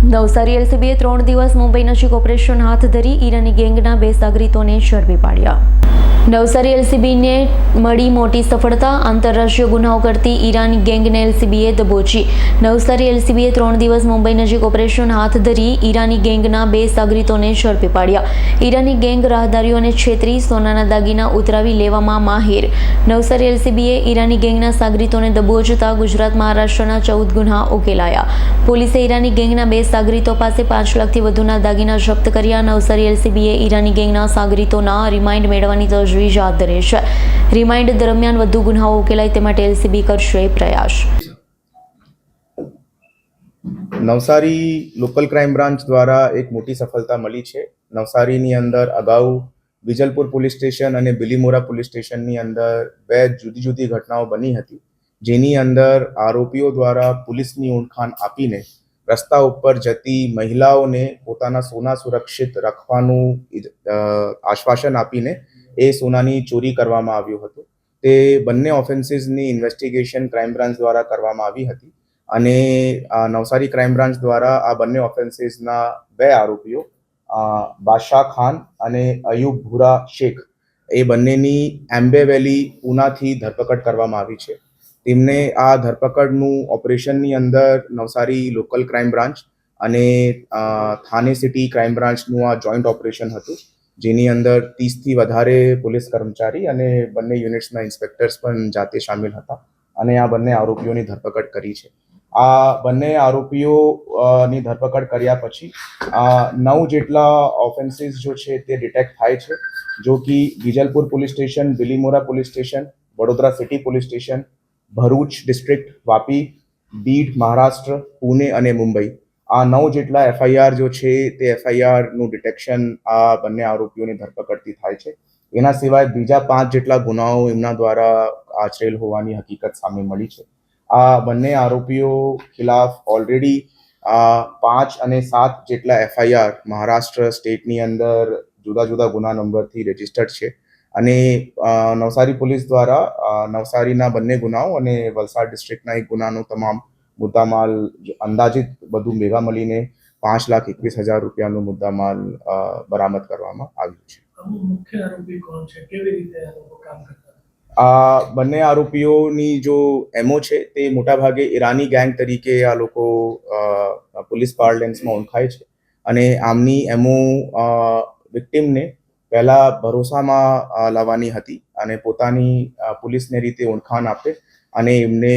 નવસારી એલસીબીએ 3 દિવસ મુંબઈ નજીક ઓપરેશન હાથ ધરી ઈરાની ગેંગના 2 સાગરીતોને ઝડપી પાડ્યા. નવસારી એલસીબીને મળી મોટી સફળતા. આંતરરાષ્ટ્રીય ગુનાઓ કરતી ઈરાની ગેંગને એલસીબીએ દબોચી. નવસારી એલસીબીએ 3 દિવસ મુંબઈ નજીક ઓપરેશન હાથ ધરી ઈરાની ગેંગના 2 સાગરીતોને ઝડપી પાડ્યા. ઈરાની ગેંગ રાહદારીઓને છેતરી સોનાના દાગીના ઉતરાવી લેવામાં માહિર. નવસારી એલસીબીએ ઈરાની ગેંગના સાગરીતોને દબોચતા ગુજરાત મહારાષ્ટ્રના 14 ગુના ઉકેલાયા. પોલીસે ઈરાની ગેંગના 2 સાગરીતો પાસે 5 લાખથી વધુના દાગીના જપ્ત કર્યા. નવસારી એલસીબીએ ઈરાની ગેંગના સાગરીતોના રિમાઇન્ડ મેળવવાની તજવીજ હાથ ધરી છે. રિમાઇન્ડ દરમિયાન વધુ ગુનાઓ ઉકેલાય તે માટે એલસીબી કરશે પ્રયાસ. નવસારી લોકલ ક્રાઇમ બ્રાન્ચ દ્વારા એક મોટી સફળતા મળી છે. નવસારીની અંદર અગાઉ વિજલપુર પોલીસ સ્ટેશન અને બિલીમોરા પોલીસ સ્ટેશનની અંદર 2 જુદી જુદી ઘટનાઓ બની હતી, જેની અંદર આરોપીઓ દ્વારા પોલીસની ઓળખાણ આપીને રસ્તા ઉપર જતી મહિલાઓને પોતાના સોના સુરક્ષિત રાખવાનું આશ્વાસન આપીને એ સોનાની ચોરી કરવામાં આવ્યું હતું. તે બંને ઓફેન્સીસની ઇન્વેસ્ટિગેશન ક્રાઇમ બ્રાન્ચ દ્વારા કરવામાં આવી હતી અને નવસારી ક્રાઇમ બ્રાન્ચ દ્વારા આ બંને ઓફેન્સીસના 2 આરોપીઓ બાદશાહ ખાન અને અયુબ ભૂરા શેખ એ બંનેની એમ્બે વેલી પૂનાથી ધરપકડ કરવામાં આવી છે. તેમને આ ધરપકડનું ઓપરેશનની અંદર નવસારી લોકલ ક્રાઇમ બ્રાન્ચ અને થાને સિટી ક્રાઇમ બ્રાન્ચનું આ જોઈન્ટ ઓપરેશન હતું, જેની અંદર 30થી વધારે પોલીસ કર્મચારી અને બંને યુનિટ્સના ઇન્સ્પેક્ટર્સ પણ જાતે સામેલ હતા અને આ બંને આરોપીઓની ધરપકડ કરી છે. આ બંને આરોપીઓની ધરપકડ કર્યા પછી 9 જેટલા ઓફેન્સીસ જો છે તે ડિટેક્ટ થાય છે, જો કે Vijalpur police station, Bilimora police station, Vadodara city police station, Bharuch district, Vapi, Beed Maharashtra, Pune અને મુંબઈ આ 9 જેટલા એફઆઈઆર જો છે તે એફઆઈઆરનું ડિટેક્શન આ બંને આરોપીઓની ધરપકડથી થાય છે. એના સિવાય બીજા 5 જેટલા ગુનાઓ એમના દ્વારા આચરેલ હોવાની હકીકત સામે મળી છે. આ બંને આરોપીઓ ખિલાફ ઓલરેડી 5 અને 7 જેટલા એફઆઈઆર મહારાષ્ટ્ર સ્ટેટની અંદર જુદા જુદા ગુના નંબરથી રજિસ્ટર્ડ છે અને નવસારી પોલીસ દ્વારા નવસારીના બંને ગુનાઓ અને વલસાડ ડિસ્ટ્રિક્ટના એક ગુનાનો તમામ મુદ્દામાલ અંદાજિત બધું ભેગા મળીને 5,21,000 રૂપિયાનો મુદ્દામાલ બરામદ કરવામાં આવ્યું છે. મુખ્ય આરોપી કોણ છે, કેવી રીતે આ લોકો કામ કરતા? આ બંને આરોપીઓની જો એમઓ છે તે મોટાભાગે ઈરાની ગેંગ તરીકે આ લોકો પોલીસ પાર્લેન્સમાં ઓળખાય છે અને આમની એમઓ વિક્ટિમને પહેલા ભરોસામાં લાવવાની હતી અને પોતાની પોલીસને રીતે ઓળખાણ આપે અને એમને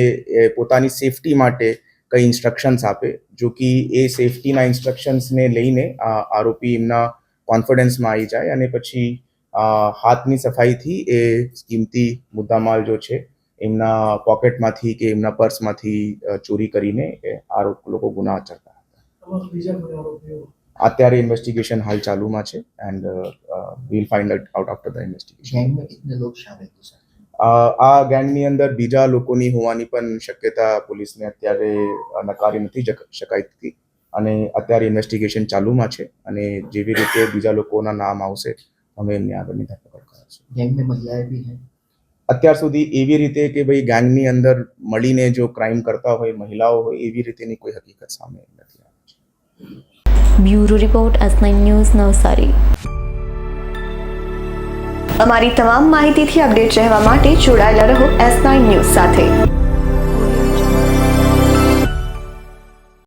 પોતાની સેફટી માટે કંઈ ઇન્સ્ટ્રક્શન્સ આપે, જો કે એ સેફટીના ઇન્સ્ટ્રક્શન્સને લઈને આરોપી એમના કોન્ફિડન્સમાં આવી જાય અને પછી હાથની સફાઈથી એ કિંમતી મુદ્દામાલ જો છે એમના પોકેટમાંથી કે એમના પર્સમાંથી ચોરી કરીને આ લોકો ગુના આચરતા હતા. અત્યારે ઇન્વેસ્ટિગેશન હાલ ચાલુમાં છે and we'll find out after the investigation. આ ગેંગની અંદર બીજા લોકોની હોવાની પણ શક્યતા પોલીસને અત્યારે નકારી નથી શકાતી અને અત્યારે ઇન્વેસ્ટિગેશન ચાલુમાં છે અને જેવી રીતે બીજા લોકોના નામ આવશે અમે એમની આગળની ધરપકડ કરીશું. ગેંગમાં મહિલાએ બી છે અત્યાર સુધી એવી રીતે કે ભાઈ ગેંગની અંદર મળીને જો ક્રાઇમ કરતા હોય મહિલાઓ હોય એવી રીતેની કોઈ હકીકત સામે નથી આવી છે. Bureau report S9 news Navsari. અમારી તમામ માહિતીથી અપડેટ રહેવા માટે જોડાયેલા રહો S9 ન્યૂઝ સાથે.